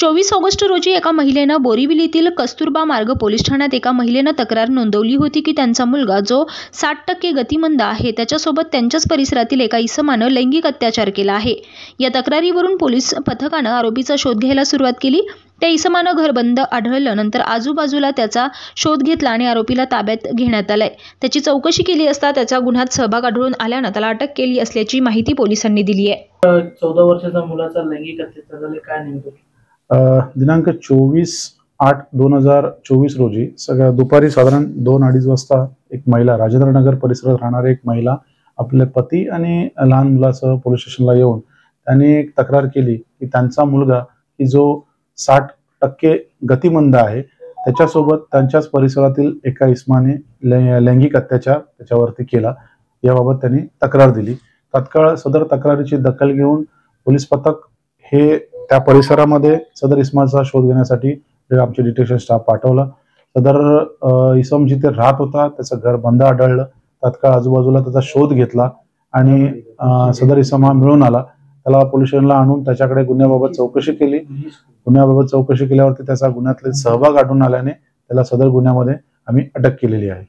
24 August रोजी एका महिलेनं बोरिवलीतील कस्तुरबा मार्ग पोलीस ठाण्यात एका महिलेनं तक्रार नोंदवली होती की त्यांचा मुलगा जो 60% गतिमंद आहे त्याच्यासोबत त्यांच्याच परिसरातील एका इसमानं लैंगिक अत्याचार केला आहे। या तक्रारीवरून पोलीस पथकानं आरोपीचा शोध घ्यायला सुरुवात केली। त्या इसमानं घर बंद आढळलं। नंतर आजूबाजूला त्याचा शोध घेतला आणि आरोपीला ताब्यात घेण्यात आलंय। त्याची चौकशी केली असता त्याचा गुन्ह्यात सहभाग आढळून आल्यानं त्याला अटक केली असल्याची माहिती पोलिसांनी दिली आहे। 14 वर्षाचा मुलाचा लैंगिक अत्याचार झाले, काय नेमकं? दिनांक 24/8/2024 रोजी दुपारी साधारण 2-2:30 वाजता एक महिला, राजेंद्रनगर परिसरात राहणारी एक महिला आपले पती आणि लहान मुलासह पोलीस स्टेशनला येऊन त्यांनी एक तक्रार केली की त्यांचा मुलगा की जो 60% गतिमंद आहे त्याच्यासोबत त्यांच्याच परिसरातील एका इसमाने लैंगिक अत्याचार त्याच्यावरती केला। याबाबत त्यांनी तक्रार दिली। तात्काळ सदर तक्रारीची दखल घेऊन पोलीस पथक हे त्या परिसरामध्ये सदर इसमाचा शोध घेण्यासाठी आमचे डिटेक्शन स्टाफ पाठवला। सदर इसम जिथे राहत होता त्याचं घर बंद आढळलं। तात्काळ आजूबाजूला त्याचा शोध घेतला आणि सदर इसम हा मिळून आला। त्याला पोलीस स्टेशनला आणून त्याच्याकडे गुन्ह्याबाबत चौकशी केली। गुन्ह्याबाबत चौकशी केल्यावरती त्याचा गुन्ह्यातले सहभाग आढळून आल्याने त्याला सदर गुन्ह्यामध्ये आम्ही अटक केलेली आहे।